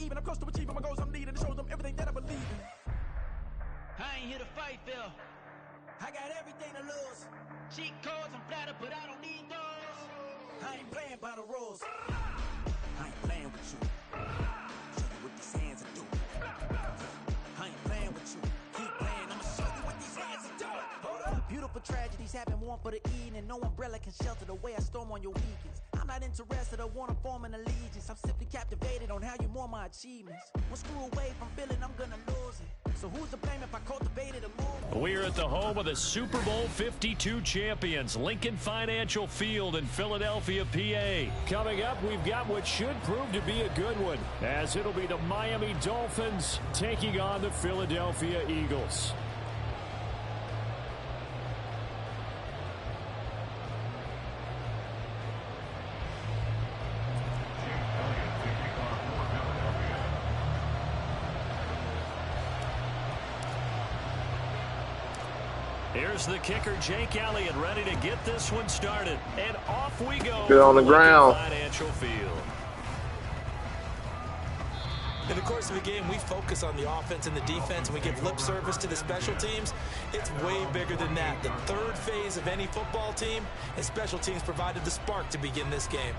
even. I'm close to achieving my goals. I'm leading to show them everything that I believe in. I ain't here to fight, Phil. I got everything to lose. Cheat codes, I'm flattered, but I don't need those. I ain't playing by the rules. I ain't playing with you. Show you what these hands are doing. I ain't playing with you. Keep playing, I'ma show you what these hands are doing. Hold up. Beautiful tragedies happen, one for the evening. No umbrella can shelter the way I storm on your weekends. I'm not interested or wanna form an allegiance. I'm simply captivated on how you mourn my achievements. One screw away from feeling I'm gonna lose it. So who's to blame if I cultivated a move? We're at the home of the Super Bowl 52 champions, Lincoln Financial Field in Philadelphia, PA. Coming up, we've got what should prove to be a good one, as it'll be the Miami Dolphins taking on the Philadelphia Eagles. Here's the kicker, Jake Elliott, ready to get this one started. And off we go. Get on the ground. Financial Field. In the course of the game, we focus on the offense and the defense, and we give lip service to the special teams. It's way bigger than that. The third phase of any football team, and special teams provided the spark to begin this game.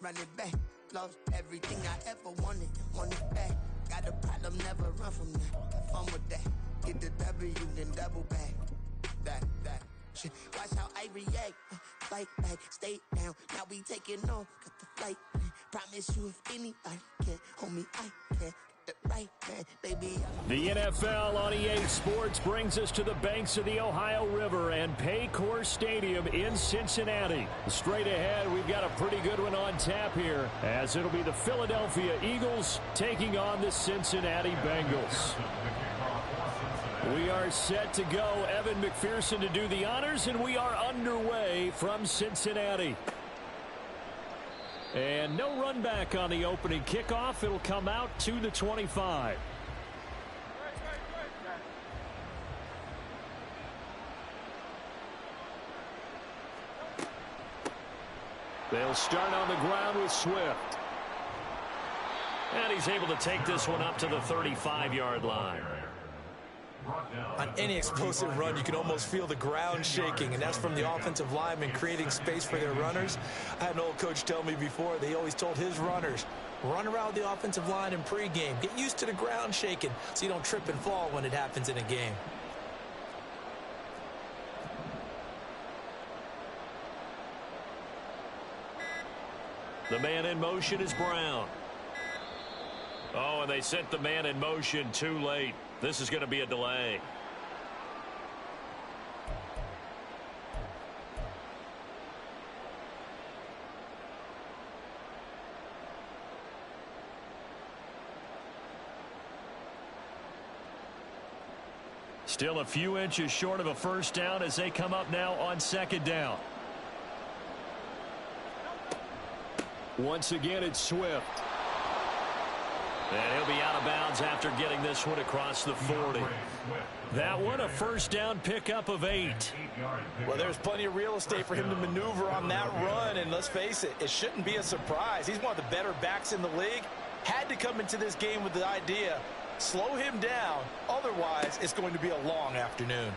Run it back, lost everything I ever wanted it back. Got a problem, never run from that. Have fun with that. Get the W, then double back. That shit. Watch how I react. Fight back, stay down. Now we taking off, got the flight. Promise you, if anybody can hold me, I can. Right, man, baby. The NFL on EA Sports brings us to the banks of the Ohio River and Paycor Stadium in Cincinnati. Straight ahead, we've got a pretty good one on tap here, as it'll be the Philadelphia Eagles taking on the Cincinnati Bengals. We are set to go. Evan McPherson to do the honors, and we are underway from Cincinnati. And no run back on the opening kickoff. It'll come out to the 25. They'll start on the ground with Swift. And he's able to take this one up to the 35-yard line. On any explosive run, you can almost feel the ground shaking, and that's from the offensive linemen creating space for their runners. I had an old coach tell me before, they always told his runners, run around the offensive line in pregame. Get used to the ground shaking so you don't trip and fall when it happens in a game. The man in motion is Brown. Oh, and they sent the man in motion too late. This is going to be a delay. Still a few inches short of a first down as they come up now on second down. Once again, it's Swift. And he'll be out of bounds after getting this one across the 40. That one, a first down pickup of 8. Well, there's plenty of real estate for him to maneuver on that run, and let's face it, it shouldn't be a surprise. He's one of the better backs in the league. Had to come into this game with the idea, slow him down, otherwise it's going to be a long afternoon.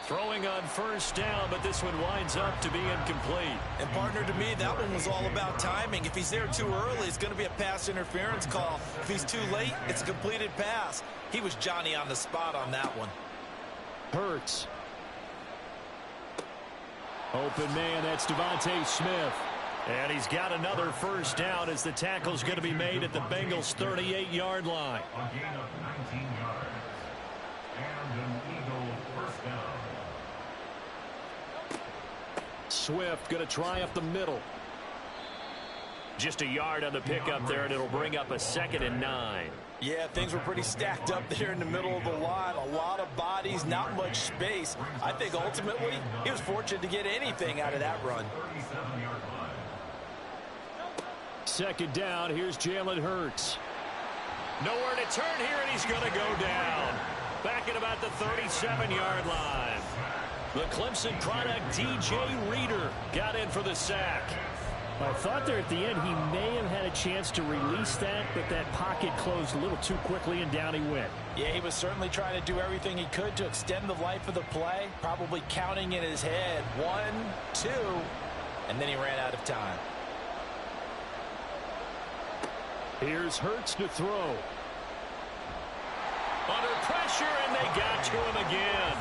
Throwing on first down, but this one winds up to be incomplete. And partner, to me, that one was all about timing. If he's there too early, it's going to be a pass interference call. If he's too late, it's a completed pass. He was Johnny on the spot on that one. Hurts. Open man, that's Devontae Smith. And he's got another first down as the tackle's going to be made at the Bengals' 38-yard line. A gain of 19 yards. And an Eagle first down. Swift going to try up the middle. Just a yard on the pickup there, and it'll bring up a 2nd and 9. Yeah, things were pretty stacked up there in the middle of the line. A lot of bodies, not much space. I think ultimately he was fortunate to get anything out of that run. 37-yard line. 2nd down. Here's Jalen Hurts. Nowhere to turn here, and he's going to go down. Back at about the 37-yard line. The Clemson product, DJ Reader, got in for the sack. I thought there at the end he may have had a chance to release that, but that pocket closed a little too quickly, and down he went. Yeah, he was certainly trying to do everything he could to extend the life of the play, probably counting in his head 1, 2, and then he ran out of time. Here's Hurts to throw. Under pressure, and they got to him again.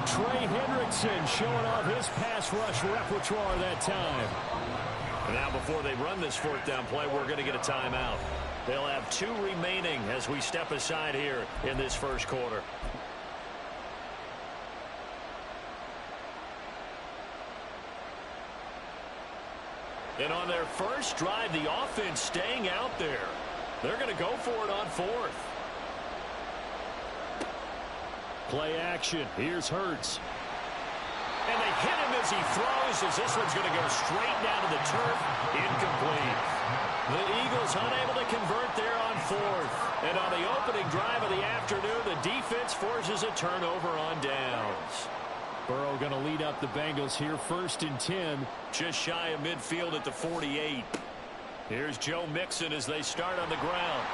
Trey Hendrickson showing off his pass rush repertoire that time. And now before they run this 4th down play, we're going to get a timeout. They'll have 2 remaining as we step aside here in this first quarter. And on their first drive, the offense staying out there. They're going to go for it on 4th. Play action. Here's Hurts. And they hit him as he throws, as this one's going to go straight down to the turf. Incomplete. The Eagles unable to convert there on 4th. And on the opening drive of the afternoon, the defense forces a turnover on downs. Burrow going to lead up the Bengals here, 1st and 10. Just shy of midfield at the 48. Here's Joe Mixon as they start on the ground.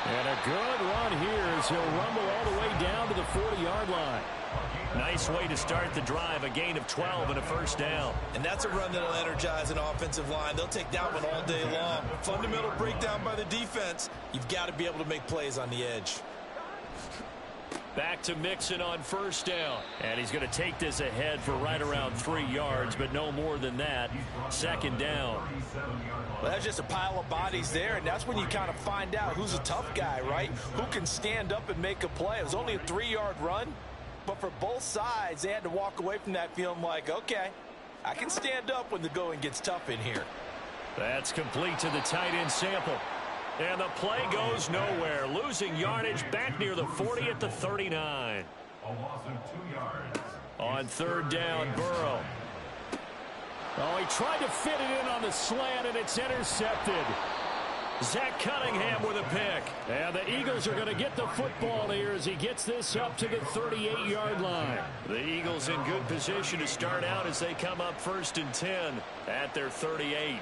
And a good run here as he'll rumble all the way down to the 40-yard line. Nice way to start the drive, a gain of 12 and a first down. And that's a run that'll energize an offensive line. They'll take that one all day long. Fundamental breakdown by the defense. You've got to be able to make plays on the edge. Back to Mixon on 1st down. And he's going to take this ahead for right around 3 yards, but no more than that. 2nd down. Well, that's just a pile of bodies there, and that's when you kind of find out who's a tough guy, right? Who can stand up and make a play. It was only a 3-yard run, but for both sides, they had to walk away from that feeling like, okay, I can stand up when the going gets tough in here. That's complete to the tight end Sample. And the play goes nowhere. Losing yardage back near the 40 at the 39. A loss of 2 yards. On 3rd down, Burrow. Oh, he tried to fit it in on the slant, and it's intercepted. Zach Cunningham with a pick. And the Eagles are going to get the football here as he gets this up to the 38-yard line. The Eagles in good position to start out as they come up 1st and 10 at their 38.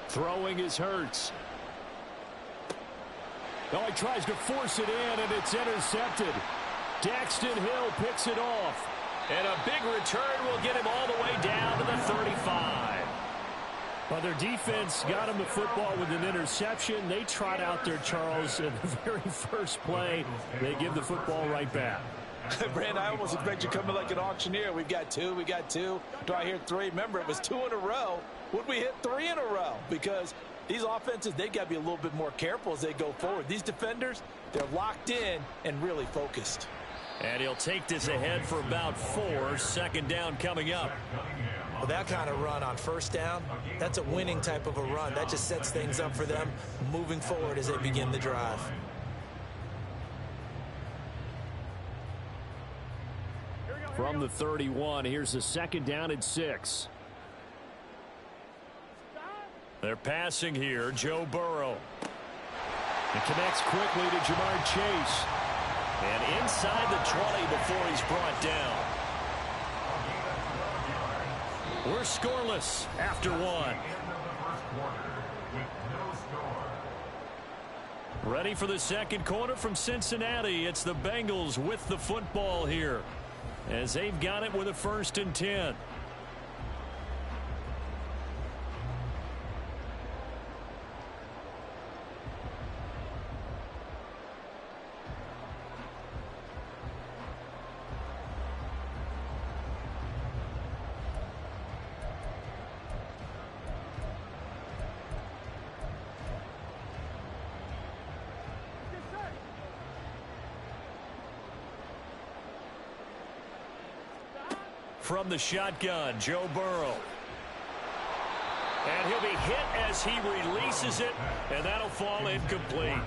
Throwing is Hurts. Oh, he tries to force it in, and it's intercepted. Daxton Hill picks it off. And a big return will get him all the way down to the 35. Well, their defense got him the football with an interception. They trot out there, Charles, in the very first play. They give the football right back. Brand, I almost expect you coming like an auctioneer. We've got 2, we got 2. Do I hear 3? Remember, it was 2 in a row. Would we hit 3 in a row? Because these offenses, they got to be a little bit more careful as they go forward. These defenders, they're locked in and really focused. And he'll take this ahead for about 4. 2nd down coming up. Well, that kind of run on 1st down, that's a winning type of a run. That just sets things up for them moving forward as they begin the drive. From the 31, here's the 2nd down and 6. They're passing here, Joe Burrow. It connects quickly to Jamar Chase. And inside the 20 before he's brought down. We're scoreless after 1. Ready for the 2nd quarter from Cincinnati. It's the Bengals with the football here, as they've got it with a 1st and 10. From the shotgun, Joe Burrow. And he'll be hit as he releases it, and that'll fall incomplete.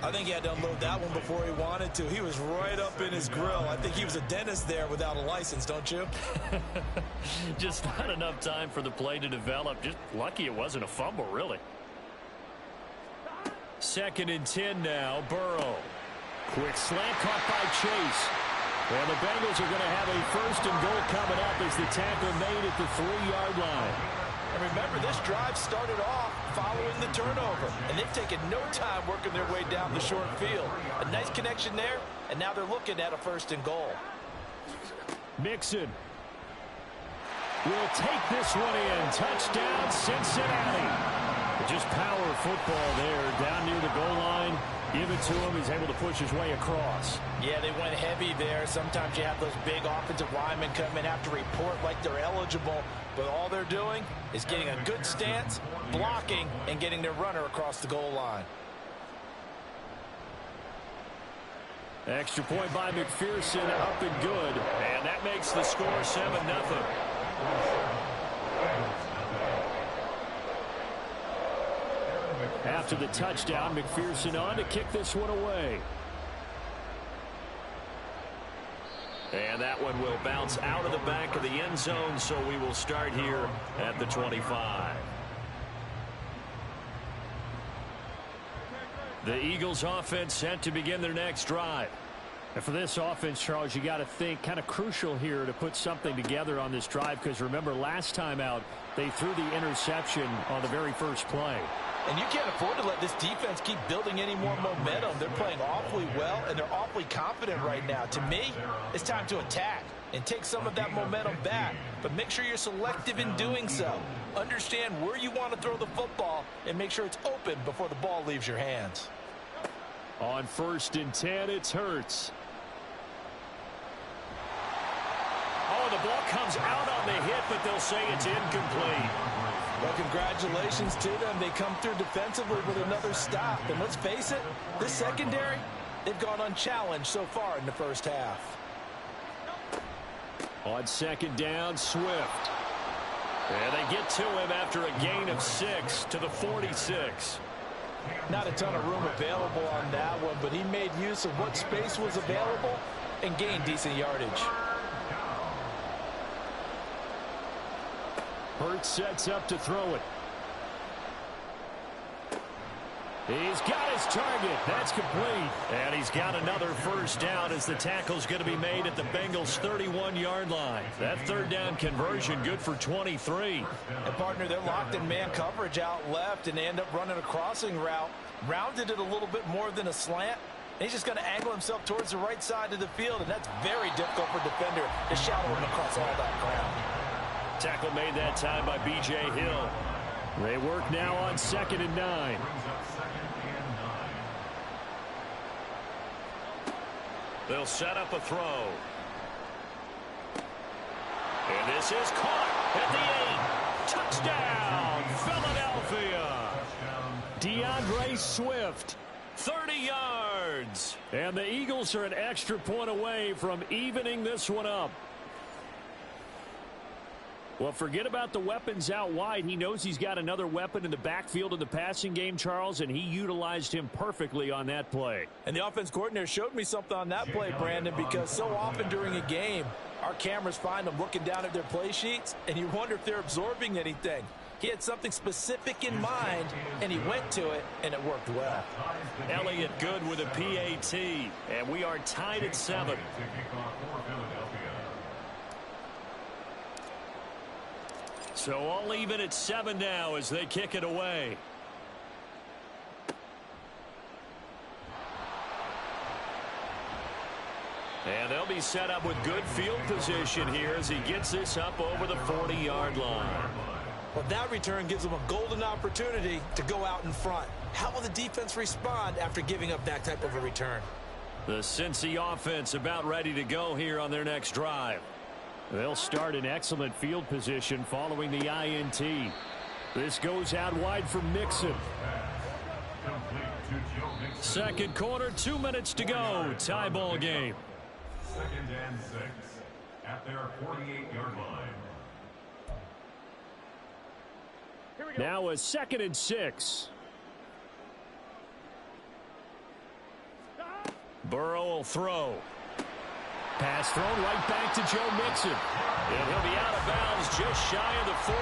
I think he had to unload that one before he wanted to. He was right up in his grill. I think he was a dentist there without a license, don't you? Just not enough time for the play to develop. Just lucky it wasn't a fumble, really. 2nd and 10 now, Burrow. Quick slant caught by Chase. And the Bengals are going to have a 1st and goal coming up as the tackle made at the 3-yard line. And remember, this drive started off following the turnover, and they've taken no time working their way down the short field. A nice connection there, and now they're looking at a 1st and goal. Mixon will take this one in. Touchdown, Cincinnati. Just power football there down near the goal line. Give it to him. He's able to push his way across. Yeah, they went heavy there. Sometimes you have those big offensive linemen come in, have to report like they're eligible, but all they're doing is getting a good stance, blocking, and getting their runner across the goal line. Extra point by McPherson, up and good. And that makes the score 7-0. After the touchdown, McPherson on to kick this one away. And that one will bounce out of the back of the end zone, so we will start here at the 25. The Eagles offense set to begin their next drive. And for this offense, Charles, you got to think kind of crucial here to put something together on this drive, because remember last time out they threw the interception on the very first play. And you can't afford to let this defense keep building any more momentum. They're playing awfully well, and they're awfully confident right now. To me, it's time to attack and take some of that momentum back. But make sure you're selective in doing so. Understand where you want to throw the football and make sure it's open before the ball leaves your hands. On 1st and 10, it's Hurts. Oh, the ball comes out on the hit, but they'll say it's incomplete. Well, congratulations to them. They come through defensively with another stop. And let's face it, this secondary, they've gone unchallenged so far in the first half. On 2nd down, Swift. And they get to him after a gain of 6 to the 46. Not a ton of room available on that one, but he made use of what space was available and gained decent yardage. Hurts sets up to throw it. He's got his target. That's complete. And he's got another 1st down as the tackle's going to be made at the Bengals' 31-yard line. That 3rd down conversion good for 23. And, partner, they're locked in man coverage out left, and they end up running a crossing route. Rounded it a little bit more than a slant. And he's just going to angle himself towards the right side of the field, and that's very difficult for a defender to shadow him across all that ground. Tackle made that time by B.J. Hill. They work now on 2nd and 9. They'll set up a throw. And this is caught at the 8. Touchdown, Philadelphia. DeAndre Swift, 30 yards. And the Eagles are an extra point away from evening this one up. Well, forget about the weapons out wide. He knows he's got another weapon in the backfield in the passing game, Charles, and he utilized him perfectly on that play. And the offense coordinator showed me something on that play, Brandon, because so often during a game, our cameras find them looking down at their play sheets, and you wonder if they're absorbing anything. He had something specific in mind, and he went to it, and it worked well. Elliott good with a PAT, and we are tied at 7. So all even at 7 now as they kick it away. And they'll be set up with good field position here as he gets this up over the 40-yard line. Well, that return gives them a golden opportunity to go out in front. How will the defense respond after giving up that type of a return? The Cincy offense about ready to go here on their next drive. They'll start in excellent field position following the INT. This goes out wide for Mixon. Second quarter, 2 minutes to go. Tie ball game. 2nd and 6. at their 48-yard line. Now a 2nd and 6. Burrow will throw. Pass thrown right back to Joe Mixon. And he'll be out of bounds just shy of the 40.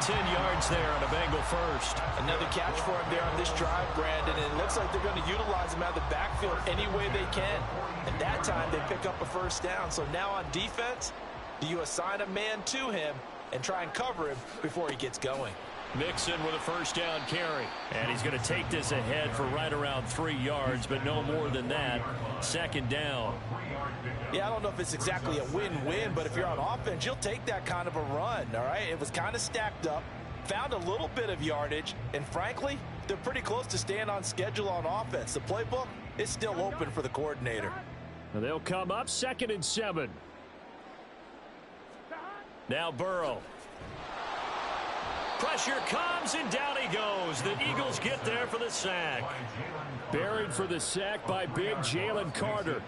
10 yards there on a Bengal first. Another catch for him there on this drive, Brandon, and it looks like they're going to utilize him out of the backfield any way they can. And that time they pick up a first down. So now on defense, do you assign a man to him and try and cover him before he gets going? Mixon with a first down carry. And he's going to take this ahead for right around 3 yards, but no more than that. 2nd down. Yeah, I don't know if it's exactly a win-win, but if you're on offense, you'll take that kind of a run, all right? It was kind of stacked up, found a little bit of yardage, and frankly, they're pretty close to staying on schedule on offense. The playbook is still open for the coordinator. And they'll come up 2nd and 7. Now Burrow. Pressure comes, and down he goes. The Eagles get there for the sack. Buried for the sack by big Jalen Carter.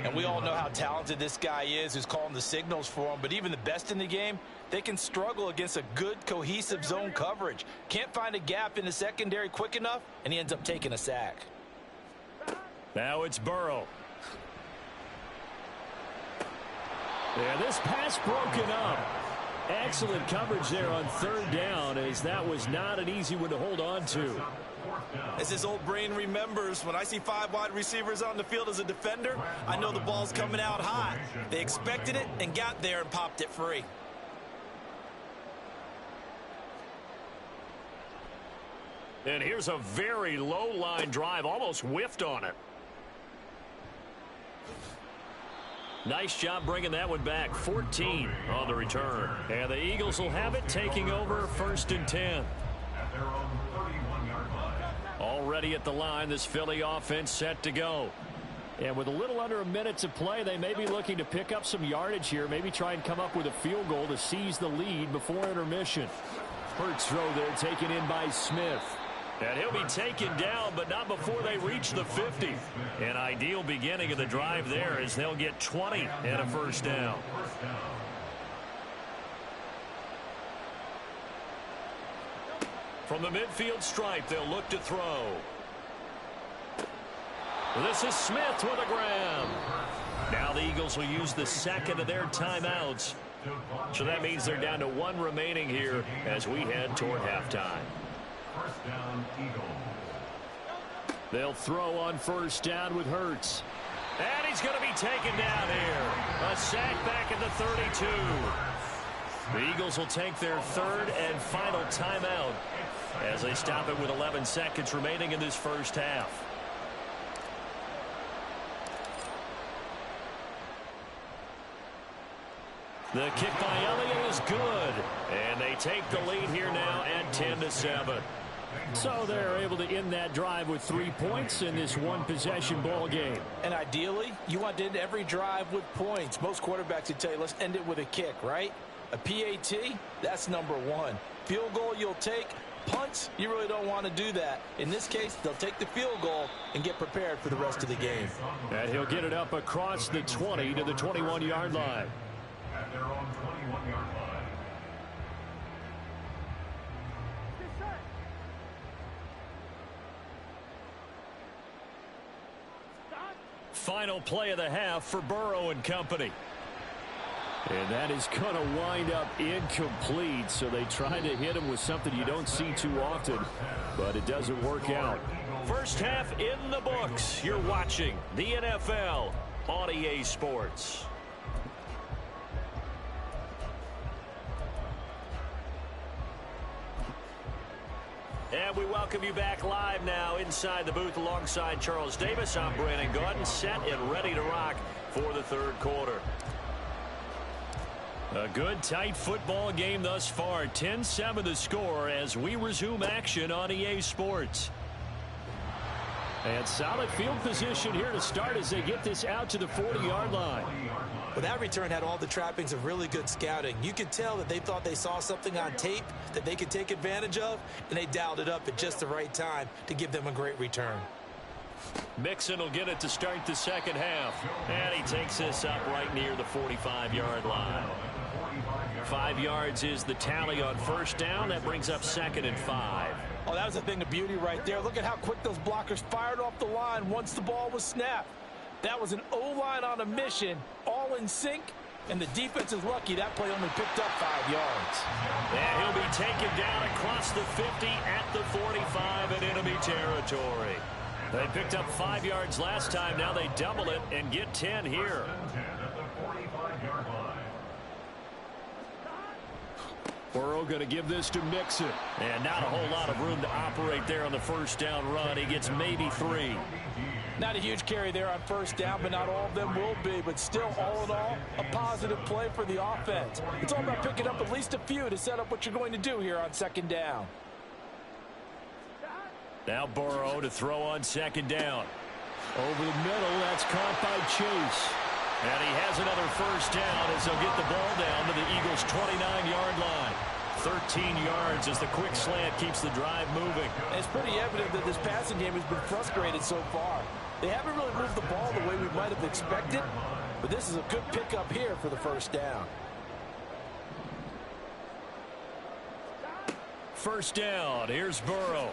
And we all know how talented this guy is who's calling the signals for him. But even the best in the game, they can struggle against a good, cohesive zone coverage. Can't find a gap in the secondary quick enough, and he ends up taking a sack. Now it's Burrow. Yeah, this pass broken up. Excellent coverage there on 3rd down, as that was not an easy one to hold on to. As his old brain remembers, when I see 5 wide receivers on the field as a defender, I know the ball's coming out hot. They expected it and got there and popped it free. And here's a very low line drive, almost whiffed on it. Nice job bringing that one back. 14 on the return. And the Eagles will have it, taking over 1st and 10. At their own 31-yard line. Already at the line, this Philly offense set to go. And with a little under a minute to play, they may be looking to pick up some yardage here, maybe try and come up with a field goal to seize the lead before intermission. Hurts throw there, taken in by Smith. And he'll be taken down, but not before they reach the 50. An ideal beginning of the drive there, as they'll get 20 and a first down. From the midfield stripe, they'll look to throw. This is Smith with a grab. Now the Eagles will use the 2nd of their timeouts. So that means they're down to 1 remaining here as we head toward halftime. First down, Eagles. They'll throw on 1st down with Hurts. And he's going to be taken down here. A sack back at the 32. The Eagles will take their 3rd and final timeout as they stop it with 11 seconds remaining in this first half. The kick by Elliott is good. And they take the lead here now at 10-7. So they're able to end that drive with 3 points in this one-possession ball game. And ideally, you want to end every drive with points. Most quarterbacks would tell you, let's end it with a kick, right? A PAT, that's number 1. Field goal you'll take. Punts, you really don't want to do that. In this case, they'll take the field goal and get prepared for the rest of the game. And he'll get it up across the 20 to the 21-yard line. At their own 21-yard line. Final play of the half for Burrow and company. And that is going to wind up incomplete, so they try to hit him with something you don't see too often, but it doesn't work out. First half in the books. You're watching the NFL on EA Sports. And we welcome you back live now inside the booth alongside Charles Davis. I'm Brandon Gaudin, set and ready to rock for the 3rd quarter. A good, tight football game thus far. 10-7 the score as we resume action on EA Sports. And solid field position here to start as they get this out to the 40-yard line. Well, that return had all the trappings of really good scouting. You could tell that they thought they saw something on tape that they could take advantage of, and they dialed it up at just the right time to give them a great return. Mixon will get it to start the second half. And he takes this up right near the 45-yard line. 5 yards is the tally on first down. That brings up 2nd and 5. Oh, that was a thing of beauty right there. Look at how quick those blockers fired off the line once the ball was snapped. That was an O-line on a mission, all in sync, and the defense is lucky that play only picked up 5 yards. And he'll be taken down across the 50 at the 45 in enemy territory. They picked up 5 yards last time. Now they double it and get 10 here. Burrow going to give this to Mixon. And not a whole lot of room to operate there on the first down run. He gets maybe 3. Not a huge carry there on first down, but not all of them will be. But still, all in all, a positive play for the offense. It's all about picking up at least a few to set up what you're going to do here on second down. Now Burrow to throw on second down. Over the middle, that's caught by Chase. And he has another first down as they'll get the ball down to the Eagles' 29-yard line. 13 yards as the quick slant keeps the drive moving. It's pretty evident that this passing game has been frustrated so far. They haven't really moved the ball the way we might have expected, but this is a good pickup here for the first down. First down, here's Burrow.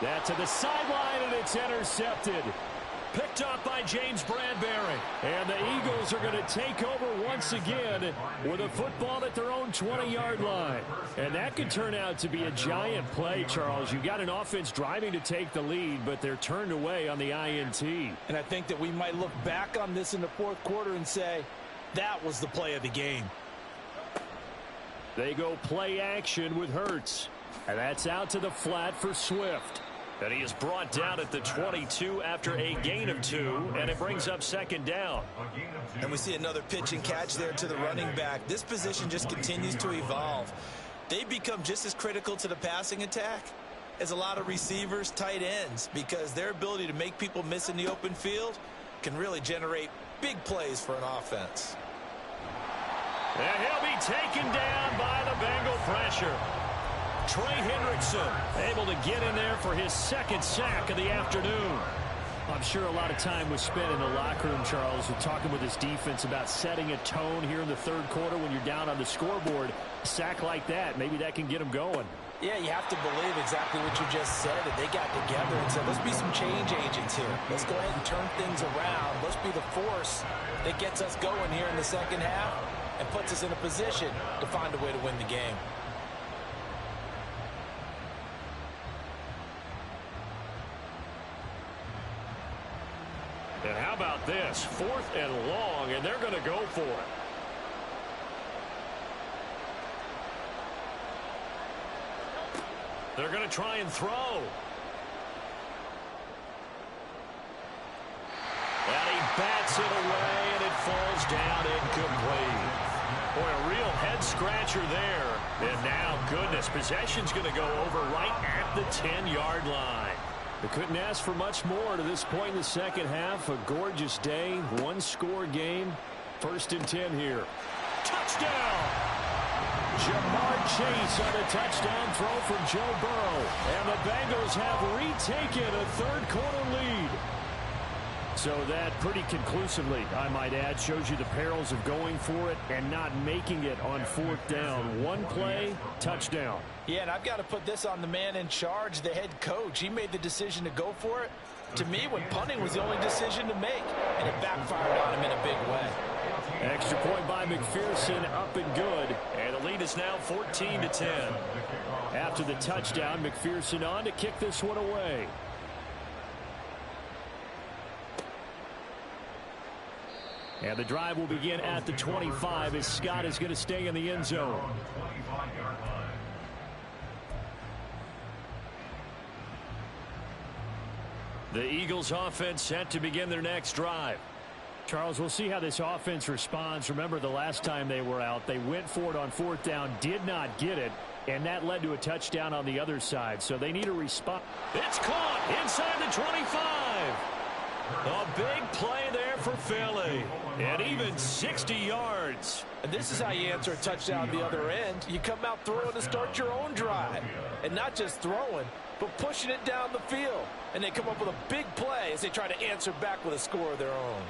That to the sideline, and it's intercepted. Picked up by James Bradbury. And the Eagles are going to take over once again with a football at their own 20-yard line. And that could turn out to be a giant play, Charles. You got an offense driving to take the lead, but they're turned away on the INT. And I think that we might look back on this in the fourth quarter and say, that was the play of the game. They go play action with Hurts. And that's out to the flat for Swift. And he is brought down at the 22 after a gain of 2, and it brings up second down. And we see another pitch and catch there to the running back. This position just continues to evolve. They become just as critical to the passing attack as a lot of receivers, tight ends, because their ability to make people miss in the open field can really generate big plays for an offense. And he'll be taken down by the Bengal pressure. Trey Hendrickson able to get in there for his second sack of the afternoon. I'm sure a lot of time was spent in the locker room, Charles, talking with his defense about setting a tone here in the third quarter when you're down on the scoreboard. A sack like that, maybe that can get them going. Yeah, you have to believe exactly what you just said, that they got together and said, let's be some change agents here. Let's go ahead and turn things around. Let's be the force that gets us going here in the second half and puts us in a position to find a way to win the game. And how about this? 4th and long, and they're going to go for it. They're going to try and throw. And he bats it away, and it falls down incomplete. Boy, a real head-scratcher there. And now, goodness, possession's going to go over right at the 10-yard line. They couldn't ask for much more to this point in the second half. A gorgeous day, one-score game. 1st and 10 here. Touchdown! Jamar Chase on a touchdown throw from Joe Burrow. And the Bengals have retaken a third-quarter lead. So that pretty conclusively, I might add, shows you the perils of going for it and not making it on 4th down. One play, touchdown. Yeah, and I've got to put this on the man in charge, the head coach. He made the decision to go for it. To me, when punting was the only decision to make, and it backfired on him in a big way. Extra point by McPherson, up and good. And the lead is now 14-10. After the touchdown, McPherson on to kick this one away. And the drive will begin at the 25 as Scott is going to stay in the end zone. The Eagles offense set to begin their next drive. Charles, we'll see how this offense responds. Remember the last time they were out, they went for it on 4th down, did not get it, and that led to a touchdown on the other side. So they need a response. It's caught inside the 25. A big play there for Philly. And even 60 yards. And this is how you answer a touchdown the other end. You come out throwing to start your own drive. And not just throwing, but pushing it down the field. And they come up with a big play as they try to answer back with a score of their own.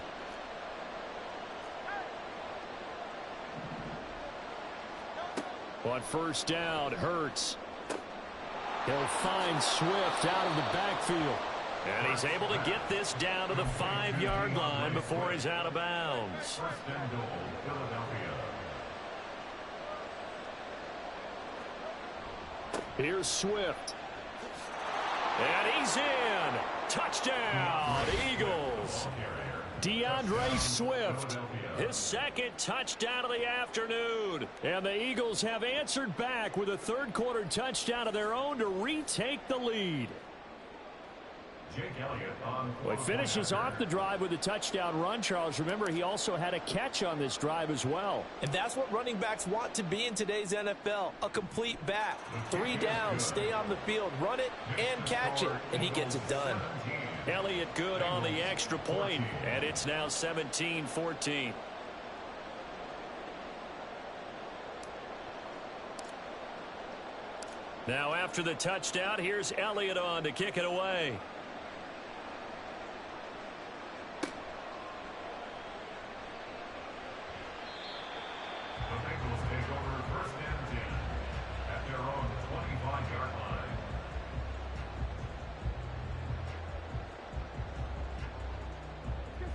On first down, Hurts. He'll find Swift out of the backfield. And he's able to get this down to the 5-yard line before he's out of bounds. First and goal, Philadelphia. Here's Swift. And he's in. Touchdown, Eagles. DeAndre Swift, his second touchdown of the afternoon. And the Eagles have answered back with a third-quarter touchdown of their own to retake the lead. Well, he finishes off the drive with a touchdown run, Charles. Remember, he also had a catch on this drive as well. And that's what running backs want to be in today's NFL, a complete back. 3 downs, stay on the field, run it, and catch it, and he gets it done. Elliott good on the extra point, and it's now 17-14. Now after the touchdown, here's Elliott on to kick it away.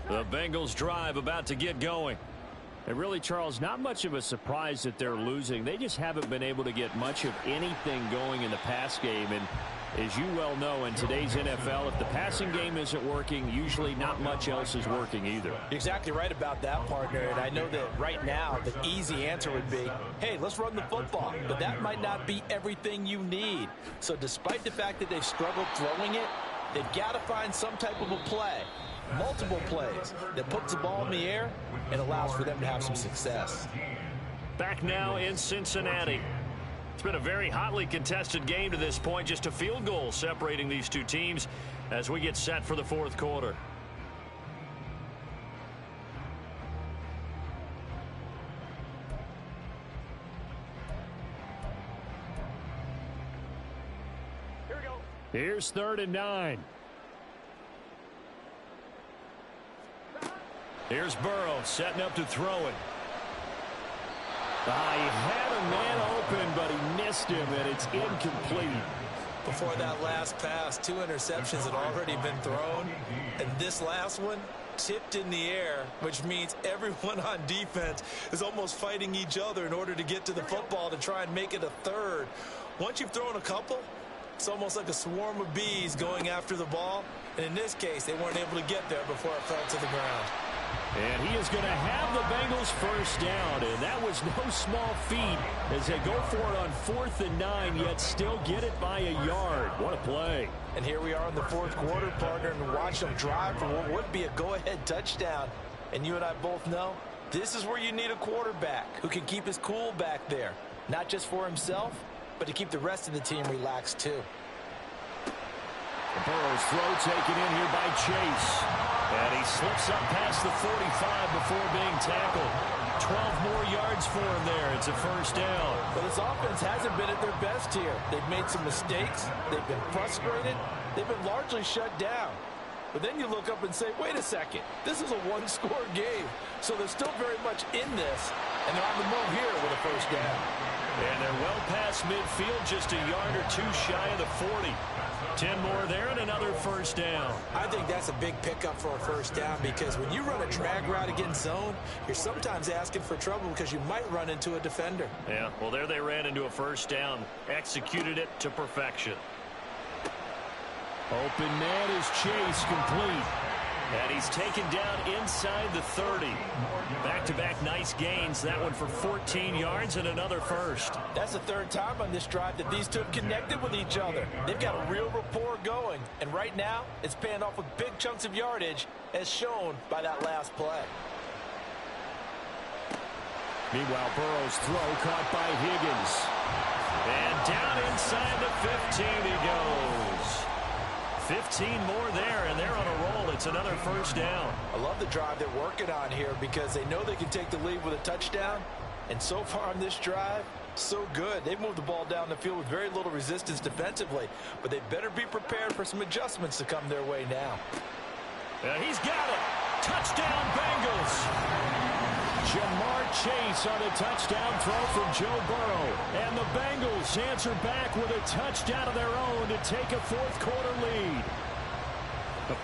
The Bengals drive about to get going. And really, Charles, not much of a surprise that they're losing. They just haven't been able to get much of anything going in the pass game. And as you well know, in today's NFL, if the passing game isn't working, usually not much else is working either. You're exactly right about that, partner. And I know that right now the easy answer would be, hey, let's run the football. But that might not be everything you need. So despite the fact that they've struggled throwing it, they've got to find some type of a play. Multiple plays that puts the ball in the air and allows for them to have some success. Back now in Cincinnati. It's been a very hotly contested game to this point. Just a field goal separating these two teams as we get set for the fourth quarter. Here we go. Here's 3rd and 9. Here's Burrow setting up to throw it. He had a man open, but he missed him, and it's incomplete. Before that last pass, 2 interceptions had already been thrown, and this last one tipped in the air, which means everyone on defense is almost fighting each other in order to get to the football to try and make it a third. Once you've thrown a couple, it's almost like a swarm of bees going after the ball, and in this case, they weren't able to get there before it fell to the ground. And he is going to have the Bengals first down, and that was no small feat as they go for it on 4th and 9, yet still get it by a yard. What a play. And here we are in the fourth quarter, partner, and watch them drive for what would be a go-ahead touchdown. And you and I both know this is where you need a quarterback who can keep his cool back there, not just for himself, but to keep the rest of the team relaxed too. Burrow's throw taken in here by Chase. And he slips up past the 45 before being tackled. 12 more yards for him there. It's a first down. But his offense hasn't been at their best here. They've made some mistakes. They've been frustrated. They've been largely shut down. But then you look up and say, wait a second. This is a one-score game. So they're still very much in this. And they're on the move here with a first down. And they're well past midfield, just a yard or two shy of the 40. 10 more there and another first down. I think that's a big pickup for a first down because when you run a drag route against zone, you're sometimes asking for trouble because you might run into a defender. Yeah, well, there they ran into a first down. Executed it to perfection. Open man is Chase, complete. And he's taken down inside the 30. Back-to-back nice gains. That one for 14 yards and another first. That's the third time on this drive that these two have connected with each other. They've got a real rapport going. And right now, it's paying off with big chunks of yardage, as shown by that last play. Meanwhile, Burrow's throw caught by Higgins. And down inside the 15 he goes. 15 more there, and they're on a roll. It's another first down. I love the drive they're working on here because they know they can take the lead with a touchdown. And so far on this drive, so good. They've moved the ball down the field with very little resistance defensively, but they better be prepared for some adjustments to come their way now. And he's got it. Touchdown, Bengals. Jamar Chase on a touchdown throw from Joe Burrow. And the Bengals answer back with a touchdown of their own to take a fourth-quarter lead.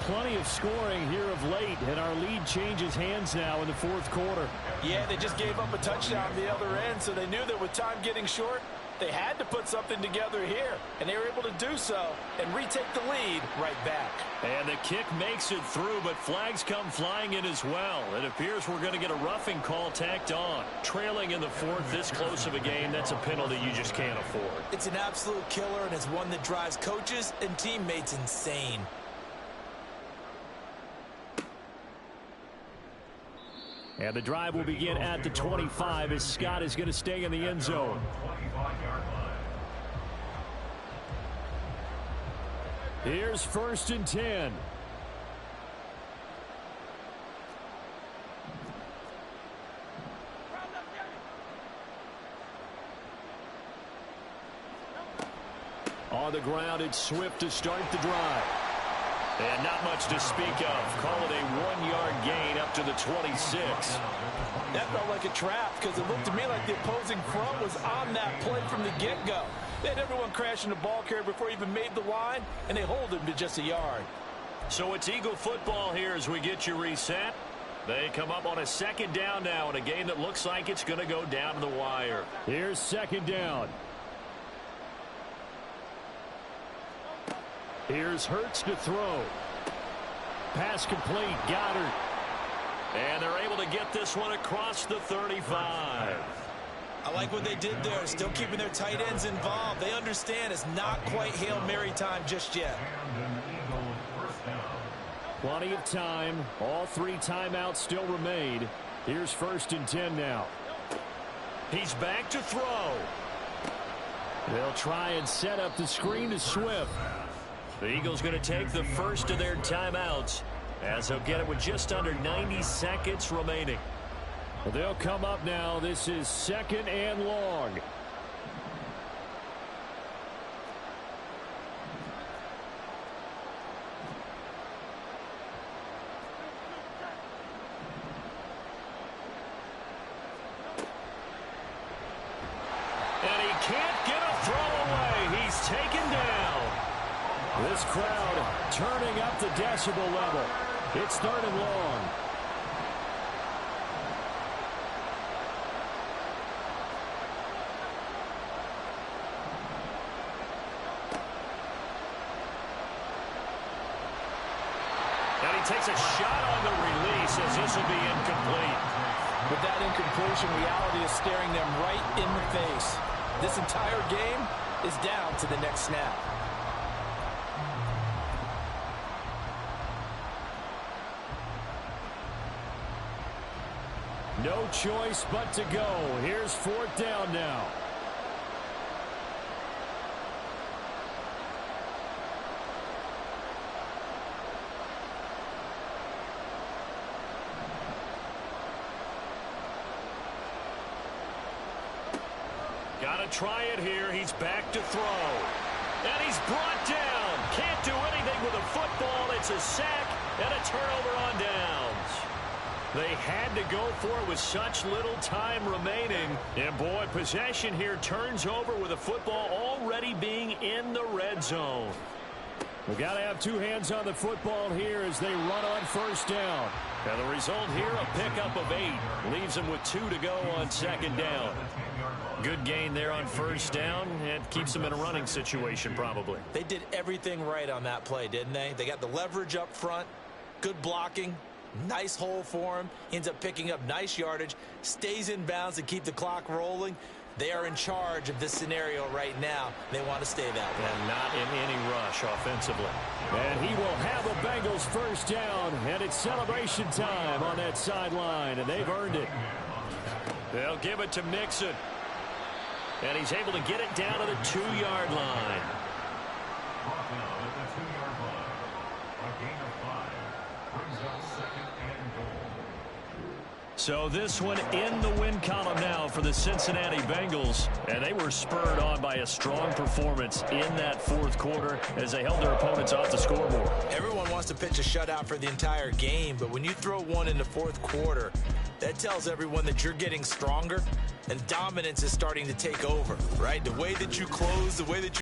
Plenty of scoring here of late, and our lead changes hands now in the fourth quarter. Yeah, they just gave up a touchdown on the other end, so they knew that with time getting short, they had to put something together here, and they were able to do so and retake the lead right back. And the kick makes it through, but flags come flying in as well. It appears we're going to get a roughing call tacked on. Trailing in the fourth, this close of a game, that's a penalty you just can't afford. It's an absolute killer, and it's one that drives coaches and teammates insane. And the drive will begin at the 25 as Scott is going to stay in the end zone. Here's 1st and 10. On the ground, it's Swift to start the drive. And not much to speak of. Call it a 1-yard gain up to the 26. That felt like a trap because it looked to me like the opposing front was on that play from the get-go. They had everyone crashing the ball carrier before he even made the line, and they hold him to just a yard. So it's Eagle football here as we get you reset. They come up on a 2nd down now in a game that looks like it's going to go down to the wire. Here's 2nd down. Here's Hurts to throw. Pass complete. Goddard. And they're able to get this one across the 35. I like what they did there, still keeping their tight ends involved. They understand it's not quite Hail Mary time just yet. Plenty of time. All 3 timeouts still remain. Here's 1st and 10 now. He's back to throw. They'll try and set up the screen to Swift. The Eagles going to take the first of their timeouts as they'll get it with just under 90 seconds remaining. They'll come up now. This is 2nd and long. And he can't get a throw away. He's taken down. This crowd turning up the decibel level. It's 3rd and long. And he takes a shot on the release as this will be incomplete. With that incompletion, reality is staring them right in the face. This entire game is down to the next snap. No choice but to go. Here's 4th down now. Got to try it here. He's back to throw. And he's brought down. Can't do anything with a football. It's a sack and a turnover on downs. They had to go for it with such little time remaining. And, boy, possession here turns over with a football already being in the red zone. We've got to have 2 hands on the football here as they run on 1st down. And the result here, a pickup of 8. Leaves them with 2 to go on 2nd down. Good gain there on 1st down and keeps them in a running situation probably. They did everything right on that play, didn't they? They got the leverage up front, good blocking, nice hole for him, ends up picking up nice yardage, stays in bounds to keep the clock rolling. They are in charge of this scenario right now. They want to stay that way. And not in any rush offensively. And he will have the Bengals 1st down, and it's celebration time on that sideline, and they've earned it. They'll give it to Mixon. And he's able to get it down to the 2-yard line. So this one in the win column now for the Cincinnati Bengals. And they were spurred on by a strong performance in that fourth quarter as they held their opponents off the scoreboard. Everyone wants to pitch a shutout for the entire game, but when you throw one in the fourth quarter, that tells everyone that you're getting stronger and dominance is starting to take over, right? The way that you close, the way that you